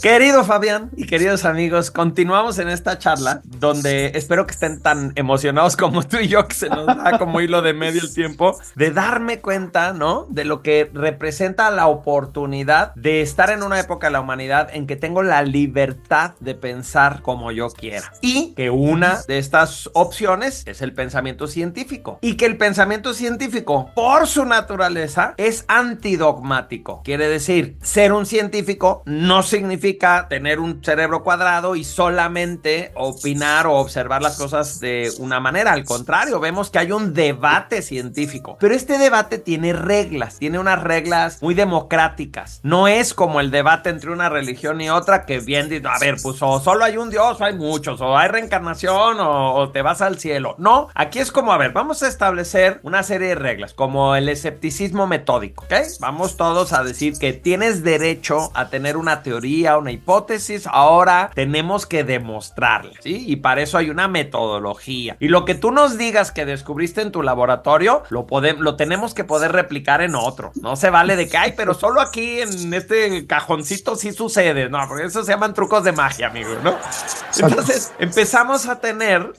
Querido Fabián y queridos amigos, continuamos en esta charla donde espero que estén tan emocionados como tú y yo, que se nos da como hilo de medio el tiempo, de darme cuenta, ¿no? De lo que representa la oportunidad de estar en una época de la humanidad en que tengo la libertad de pensar como yo quiera. Y que una de estas opciones es el pensamiento científico. Y que el pensamiento científico, por su naturaleza, es antidogmático. Quiere decir, ser un científico no significa tener un cerebro cuadrado y solamente opinar o observar las cosas de una manera. Al contrario, vemos que hay un debate científico, pero este debate tiene reglas, tiene unas reglas muy democráticas. No es como el debate entre una religión y otra que bien dice, a ver, pues o solo hay un Dios o hay muchos, o hay reencarnación o te vas al cielo. No, aquí es como, a ver, vamos a establecer una serie de reglas, como el escepticismo metódico, ¿ok? Vamos todos a decir que tienes derecho a tener una teoría, una hipótesis, ahora tenemos que demostrarla, ¿sí? Y para eso hay una metodología. Y lo que tú nos digas que descubriste en tu laboratorio, lo tenemos que poder replicar en otro. No se vale de que, ay, pero solo aquí en este cajoncito sí sucede. No, porque eso se llaman trucos de magia, amigo, ¿no? Entonces, empezamos a tener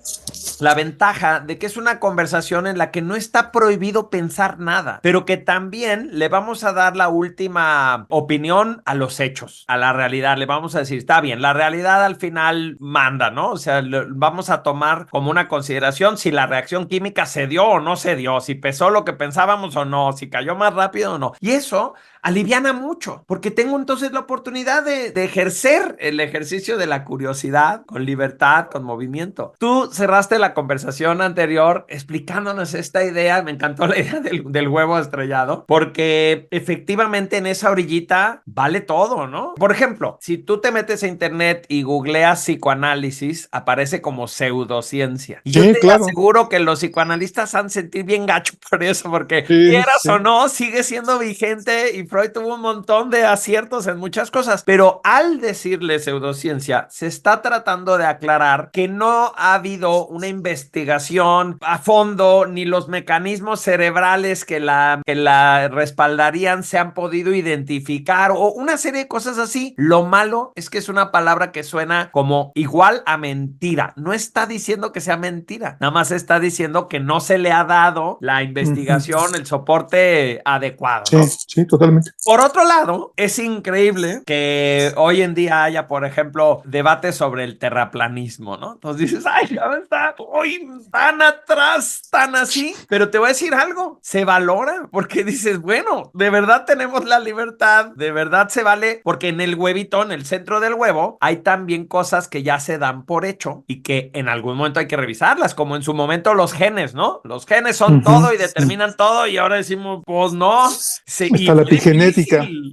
la ventaja de que es una conversación en la que no está prohibido pensar nada, pero que también le vamos a dar la última opinión a los hechos, a la realidad. Le vamos a decir, está bien, la realidad al final manda, ¿no? O sea, vamos a tomar como una consideración si la reacción química se dio o no se dio, si pesó lo que pensábamos o no, si cayó más rápido o no. Y eso aliviana mucho, porque tengo entonces la oportunidad de ejercer el ejercicio de la curiosidad con libertad, con movimiento. Tú cerraste la conversación anterior explicándonos esta idea, me encantó la idea del huevo estrellado, porque efectivamente en esa orillita vale todo, ¿no? Por ejemplo, si tú te metes a internet y googleas psicoanálisis, aparece como pseudociencia. Y yo te aseguro que los psicoanalistas han sentido bien gacho por eso, porque quieras o no, sigue siendo vigente y Freud tuvo un montón de aciertos en muchas cosas, pero al decirle pseudociencia, se está tratando de aclarar que no ha habido una investigación a fondo, ni los mecanismos cerebrales que la respaldarían se han podido identificar, o una serie de cosas así. Lo malo es que es una palabra que suena como igual a mentira. No está diciendo que sea mentira, nada más está diciendo que no se le ha dado la investigación, el soporte adecuado, ¿no? Sí, totalmente. Por otro lado, es increíble que hoy en día haya, por ejemplo, debates sobre el terraplanismo, ¿no? Entonces dices, ay, ya está hoy tan atrás, tan así, pero te voy a decir algo, se valora, porque dices, bueno, de verdad tenemos la libertad, de verdad se vale, porque en el huevito, en el centro del huevo, hay también cosas que ya se dan por hecho y que en algún momento hay que revisarlas, como en su momento los genes, ¿no? Los genes son todo y determinan todo, y ahora decimos, pues no. Está la epigenética.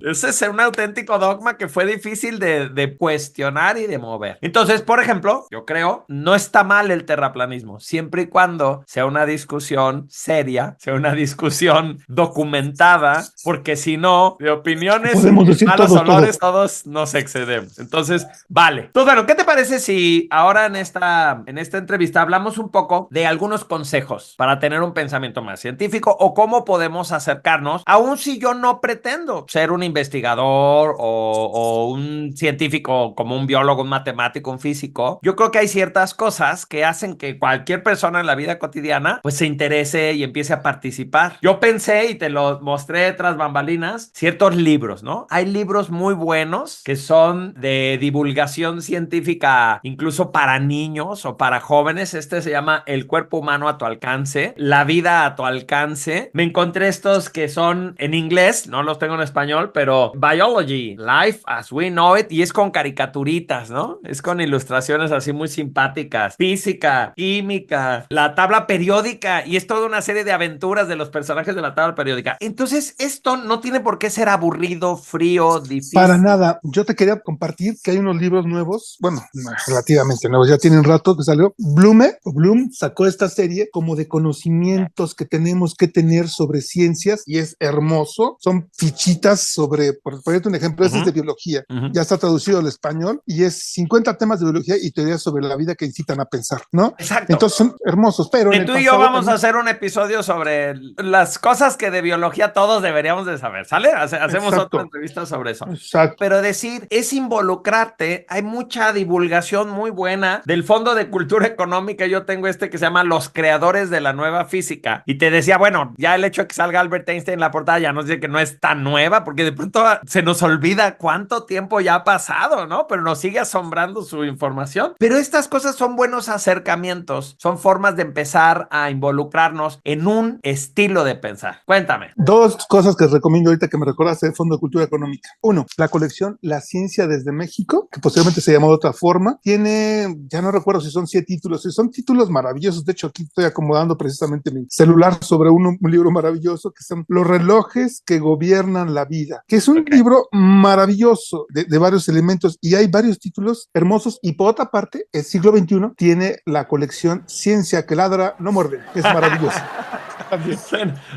Ese es un auténtico dogma que fue difícil de cuestionar y de mover. Entonces, por ejemplo, yo creo, no está mal el terraplanismo, siempre y cuando sea una discusión seria, sea una discusión documentada, porque si no, de opiniones y malos olores, todos nos excedemos. Entonces, vale. Entonces, bueno, ¿qué te parece si ahora en esta entrevista hablamos un poco de algunos consejos para tener un pensamiento más científico o cómo podemos acercarnos, aun si yo no pretendo ser un investigador o un científico como un biólogo, un matemático, un físico? Yo creo que hay ciertas cosas que hacen que cualquier persona en la vida cotidiana pues se interese y empiece a participar. Yo pensé, y te lo mostré tras bambalinas, ciertos libros, ¿no? Hay libros muy buenos que son de divulgación científica, incluso para niños o para jóvenes. Este se llama El cuerpo humano a tu alcance, La vida a tu alcance. Me encontré estos que son en inglés, no los tengo en español, pero Biology, Life as We Know It, y es con caricaturitas, ¿no? Es con ilustraciones así muy simpáticas. Física, química, la tabla periódica, y es toda una serie de aventuras de los personajes de la tabla periódica. Entonces, esto no tiene por qué ser aburrido, frío, difícil. Para nada. Yo te quería compartir que hay unos libros nuevos, bueno, relativamente nuevos, ya tienen rato que salió. Bloom sacó esta serie como de conocimientos que tenemos que tener sobre ciencias, y es hermoso. Son fichitas sobre, por ponerte un ejemplo, este es de biología, ya está traducido al español, y es 50 temas de biología y teorías sobre la vida que incitan a pensar, ¿no? Exacto. Entonces son hermosos, pero tú y yo vamos a hacer un episodio sobre las cosas que de biología todos deberíamos de saber, ¿sale? Hacemos otra entrevista sobre eso. Exacto. Pero decir, es involucrarte, hay mucha divulgación muy buena del Fondo de Cultura Económica. Yo tengo que se llama Los Creadores de la Nueva Física, y te decía, bueno, ya el hecho de que salga Albert Einstein en la portada ya nos dice que no es tan nueva, porque de pronto se nos olvida cuánto tiempo ya ha pasado, ¿no? Pero nos sigue asombrando su información. Pero estas cosas son buenos acercamientos, son formas de empezar a involucrarnos en un estilo de pensar. Cuéntame. Dos cosas que recomiendo ahorita que me recordaste del Fondo de Cultura Económica. Uno, la colección La Ciencia desde México, que posteriormente se llamó de otra forma. Tiene, ya no recuerdo si son 7 títulos, son títulos maravillosos. De hecho, aquí estoy acomodando precisamente mi celular sobre un libro maravilloso que son Los relojes que gobiernan la vida, que es un libro maravilloso de varios elementos, y hay varios títulos hermosos. Y por otra parte, el siglo XXI tiene la colección Ciencia que ladra no muerde, que es maravillosa.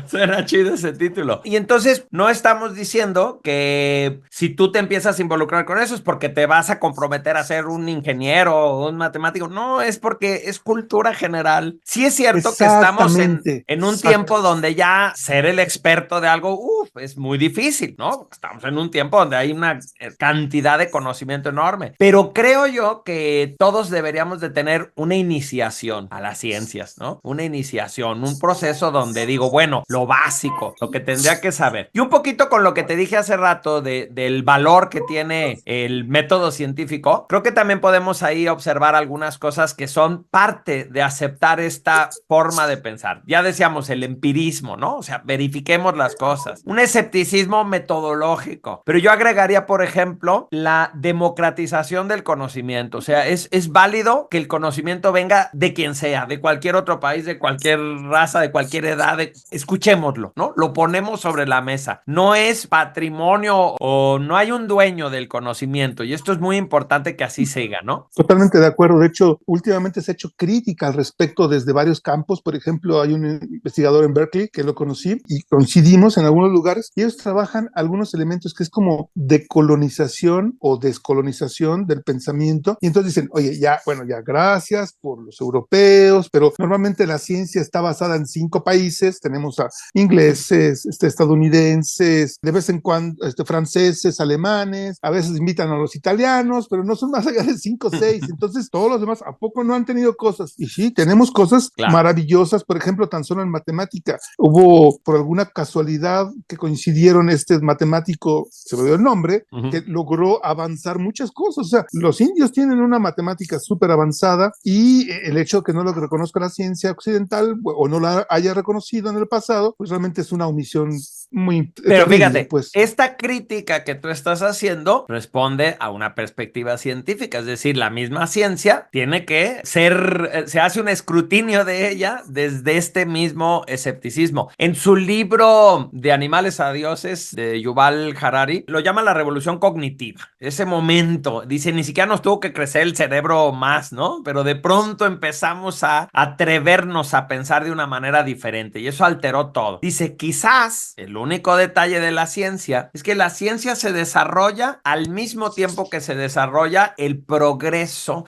Suena chido ese título. Y entonces no estamos diciendo que si tú te empiezas a involucrar con eso es porque te vas a comprometer a ser un ingeniero o un matemático. No, es porque es cultura general. Sí es cierto que estamos en un tiempo donde ya ser el experto de algo, es muy difícil, ¿no? Estamos en un tiempo donde hay una cantidad de conocimiento enorme. Pero creo yo que todos deberíamos de tener una iniciación a las ciencias, ¿no? Una iniciación, un proceso donde digo, bueno, lo básico, lo que tendría que saber. Y un poquito con lo que te dije hace rato del valor que tiene el método científico, creo que también podemos ahí observar algunas cosas que son parte de aceptar esta forma de pensar. Ya decíamos el empirismo, ¿no? O sea, verifiquemos las cosas. Un escepticismo metodológico. Pero yo agregaría, por ejemplo, la democratización del conocimiento. O sea, es válido que el conocimiento venga de quien sea, de cualquier otro país, de cualquier raza, de cualquier edad. Escuchémoslo, ¿no? Lo ponemos sobre la mesa. No es patrimonio o no hay un dueño del conocimiento, y esto es muy importante que así siga, ¿no? Totalmente de acuerdo. De hecho, últimamente se ha hecho crítica al respecto desde varios campos. Por ejemplo, hay un investigador en Berkeley que lo conocí y coincidimos en algunos lugares, y ellos trabajan algunos elementos que es como decolonización o descolonización del pensamiento, y entonces dicen, oye, ya, bueno, ya gracias por los europeos, pero normalmente la ciencia está basada en 5 países. Tenemos a ingleses, estadounidenses, de vez en cuando franceses, alemanes, a veces invitan a los italianos, pero no son más allá de 5 o 6. Entonces, todos los demás, ¿a poco no han tenido cosas? Y sí, tenemos cosas maravillosas. Por ejemplo, tan solo en matemática, hubo por alguna casualidad que coincidieron matemático, se me dio el nombre, que logró avanzar muchas cosas. O sea, los indios tienen una matemática súper avanzada, y el hecho de que no lo reconozca la ciencia occidental o no la haya reconocido en el pasado, pues realmente es una omisión muy Pero terrible, fíjate, pues. Esta crítica que tú estás haciendo responde a una perspectiva científica, es decir, la misma ciencia tiene que se hace un escrutinio de ella desde este mismo escepticismo. En su libro De animales a dioses, de Yuval Harari, lo llama la revolución cognitiva. Ese momento, dice, ni siquiera nos tuvo que crecer el cerebro más, ¿no? Pero de pronto empezamos a atrevernos a pensar de una manera diferente, y eso alteró todo. Dice, quizás el único detalle de la ciencia es que la ciencia se desarrolla al mismo tiempo que se desarrolla el progreso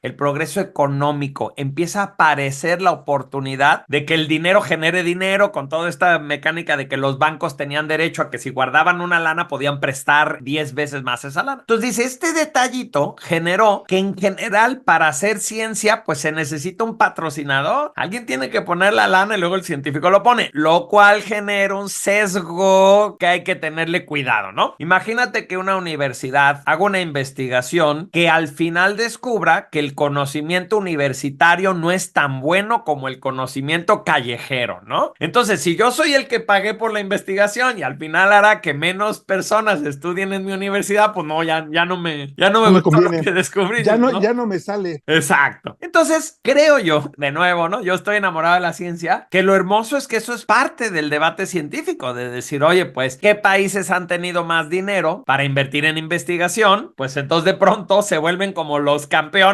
económico. Empieza a aparecer la oportunidad de que el dinero genere dinero, con toda esta mecánica de que los bancos tenían derecho a que si guardaban una lana podían prestar 10 veces más esa lana. Entonces dice, este detallito generó que en general para hacer ciencia pues se necesita un patrocinador. Alguien tiene que poner la lana y luego el científico lo pone, lo cual genera un sesgo que hay que tenerle cuidado, ¿no? Imagínate que una universidad haga una investigación que al final descubra que el conocimiento universitario no es tan bueno como el conocimiento callejero, ¿no? Entonces, si yo soy el que pagué por la investigación y al final hará que menos personas estudien en mi universidad, pues no, ya no me gustó lo que descubrí. Ya no me sale. Exacto. Entonces, creo yo, de nuevo, ¿no? Yo estoy enamorado de la ciencia, que lo hermoso es que eso es parte del debate científico, de decir, oye, pues, ¿qué países han tenido más dinero para invertir en investigación? Pues entonces de pronto se vuelven como los campeones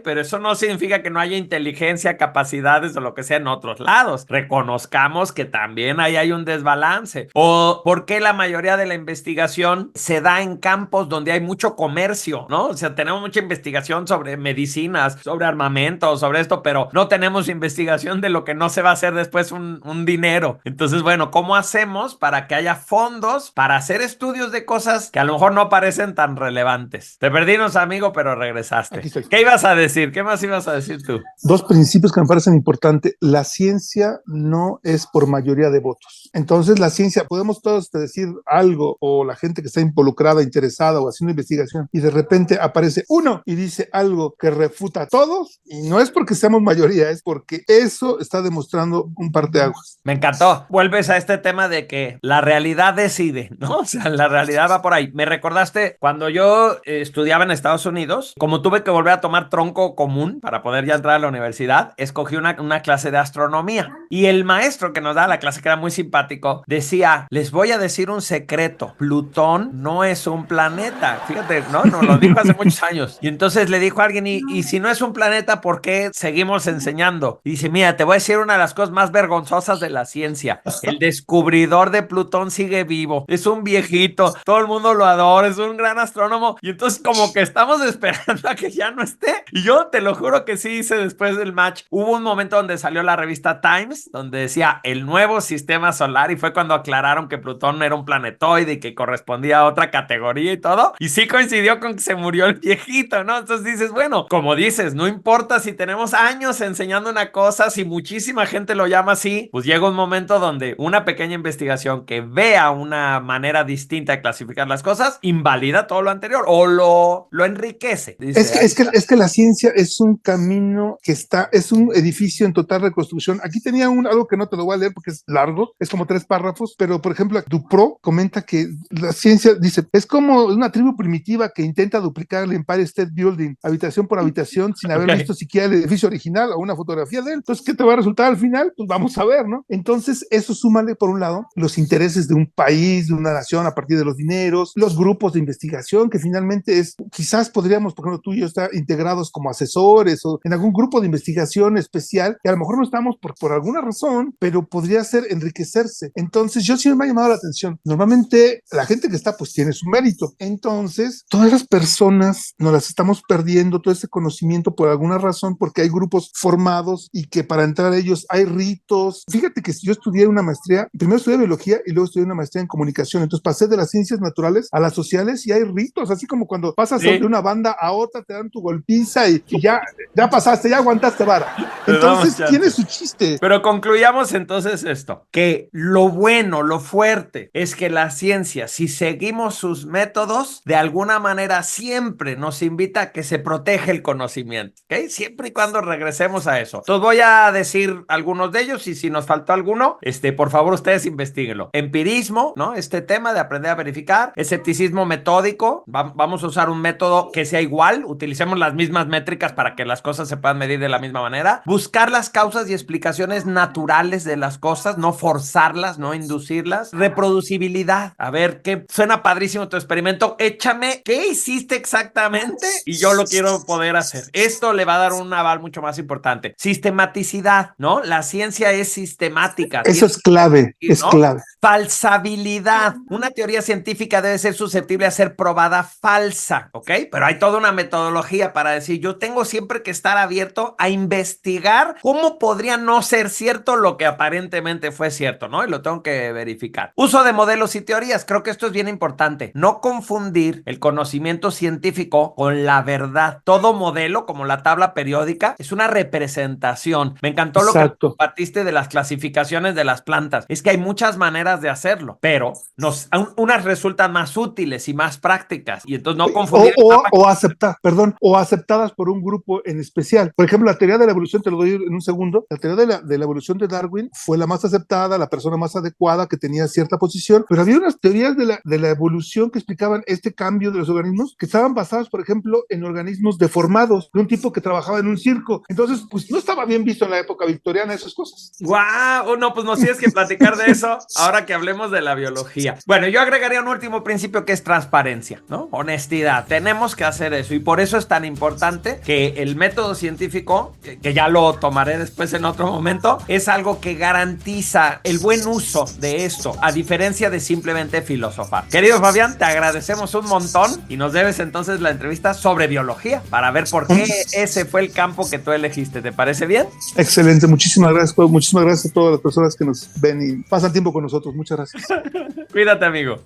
pero eso no significa que no haya inteligencia, capacidades o lo que sea en otros lados. Reconozcamos que también ahí hay un desbalance. O por qué la mayoría de la investigación se da en campos donde hay mucho comercio, ¿no? O sea, tenemos mucha investigación sobre medicinas, sobre armamentos, esto, pero no tenemos investigación de lo que no se va a hacer después un dinero. Entonces, bueno, ¿cómo hacemos para que haya fondos para hacer estudios de cosas que a lo mejor no parecen tan relevantes? Te perdimos, amigo, pero regresaste. Aquí estoy. ¿Qué ibas a decir? ¿Qué más ibas a decir tú? Dos principios que me parecen importantes. La ciencia no es por mayoría de votos. Entonces, la ciencia, podemos todos decir algo, o la gente que está involucrada, interesada o haciendo investigación, y de repente aparece uno y dice algo que refuta a todos, y no es porque seamos mayoría, es porque eso está demostrando un parteaguas. Me encantó. Vuelves a este tema de que la realidad decide, ¿no? O sea, la realidad va por ahí. Me recordaste cuando yo estudiaba en Estados Unidos, como tuve que volver a tomar tronco común para poder ya entrar a la universidad, escogí una clase de astronomía. Y el maestro que nos daba la clase, que era muy simpático, decía, les voy a decir un secreto, Plutón no es un planeta. Fíjate, ¿no? Nos lo dijo hace muchos años. Y entonces le dijo a alguien, y si no es un planeta, ¿por qué seguimos enseñando? Y dice, mira, te voy a decir una de las cosas más vergonzosas de la ciencia. El descubridor de Plutón sigue vivo. Es un viejito. Todo el mundo lo adora. Es un gran astrónomo. Y entonces como que estamos esperando a que ya no esté. Y yo te lo juro que sí hice después del match. Hubo un momento donde salió la revista Times, donde decía el nuevo sistema solar, y fue cuando aclararon que Plutón era un planetoide y que correspondía a otra categoría y todo. Y sí coincidió con que se murió el viejito, ¿no? Entonces dices, bueno, como dices, no importa si tenemos años enseñando una cosa, si muchísima gente lo llama así, pues llega un momento donde una pequeña investigación que vea una manera distinta de clasificar las cosas invalida todo lo anterior o lo enriquece. Dice, Es que la ciencia es un camino que es un edificio en total reconstrucción. Aquí tenía algo que no te lo voy a leer porque es largo, es como 3 párrafos, pero por ejemplo, Dupró comenta que la ciencia, dice, es como una tribu primitiva que intenta duplicar el Empire State Building, habitación por habitación, sin haber visto siquiera el edificio original o una fotografía de él. Entonces, ¿qué te va a resultar al final? Pues vamos a ver, ¿no? Entonces, eso súmale, por un lado, los intereses de un país, de una nación a partir de los dineros, los grupos de investigación, que finalmente quizás podríamos, por ejemplo, tú y yo estar integrados como asesores o en algún grupo de investigación especial, que a lo mejor no estamos por alguna razón, pero podría ser enriquecerse. Entonces, yo sí me ha llamado la atención. Normalmente, la gente que está, pues tiene su mérito. Entonces, todas esas personas nos las estamos perdiendo, todo ese conocimiento por alguna razón, porque hay grupos formados y que para entrar a ellos hay ritos. Fíjate que yo estudié una maestría, primero estudié biología y luego estudié una maestría en comunicación. Entonces, pasé de las ciencias naturales a las sociales y hay ritos, así como cuando pasas de una banda a otra, te dan tu golpiza y ya pasaste, ya aguantaste vara. Entonces, tiene su chiste. Pero concluyamos entonces esto, que lo bueno, lo fuerte, es que la ciencia, si seguimos sus métodos, de alguna manera siempre nos invita a que se proteja el conocimiento, ¿ok? Siempre y cuando regresemos a eso. Entonces voy a decir algunos de ellos y si nos faltó alguno, por favor ustedes investíguenlo. Empirismo, ¿no? Este tema de aprender a verificar. Escepticismo metódico. Vamos a usar un método que sea igual. Utilicemos las mismas métricas para que las cosas se puedan medir de la misma manera. Buscar las causas y explicaciones naturales de las cosas, no forzarlas, no inducirlas. Reproducibilidad. A ver, que suena padrísimo tu experimento. Échame, ¿qué hiciste exactamente? Y yo lo quiero poder hacer. Esto le va a dar un aval mucho más importante. Sistematicidad, ¿no? La ciencia es sistemática. Eso es clave, ¿no? Es clave. Falsabilidad. Una teoría científica debe ser susceptible a ser probada falsa, ¿ok? Pero hay toda una metodología para decir, yo tengo siempre que estar abierto a investigar cómo podría no ser cierto lo que aparentemente fue cierto, ¿no? Y lo tengo que verificar. Uso de modelos y teorías. Creo que esto es bien importante. No confundir el conocimiento científico con la verdad. Todo modelo, como la tabla periódica, es una representación. Me encantó lo que compartiste de las clasificaciones de las plantas. Es que hay muchas maneras de hacerlo, pero unas resultan más útiles y más prácticas. Y entonces no confundir. O aceptadas por un grupo en especial. Por ejemplo, la teoría de la evolución, te lo doy en un segundo. La teoría de la evolución de Darwin fue la más aceptada, la persona más adecuada que tenía cierta posición, pero había unas teorías de la evolución que explicaban este cambio de los organismos que estaban basados, por ejemplo, en organismos deformados, de un tipo que trabajaba en un circo. Entonces, pues no estaba bien visto en la época victoriana esas cosas. ¡Guau! No, pues nos tienes que platicar de eso ahora que hablemos de la biología. Bueno, yo agregaría un último principio que es transparencia, ¿no? Honestidad. Tenemos que hacer eso y por eso es tan importante que el método científico, que ya lo tomaré después en otro momento, es algo que garantiza el buen uso de esto, a diferencia de simplemente filosofar. Querido Fabián, te agradecemos un montón y nos debes entonces la entrevista sobre biología para ver por qué ese fue el campo que tú elegiste. ¿Te parece bien? Excelente, muchísimas gracias, Pau. Muchísimas gracias a todas las personas que nos ven y pasan tiempo con nosotros. Muchas gracias. Cuídate, amigo.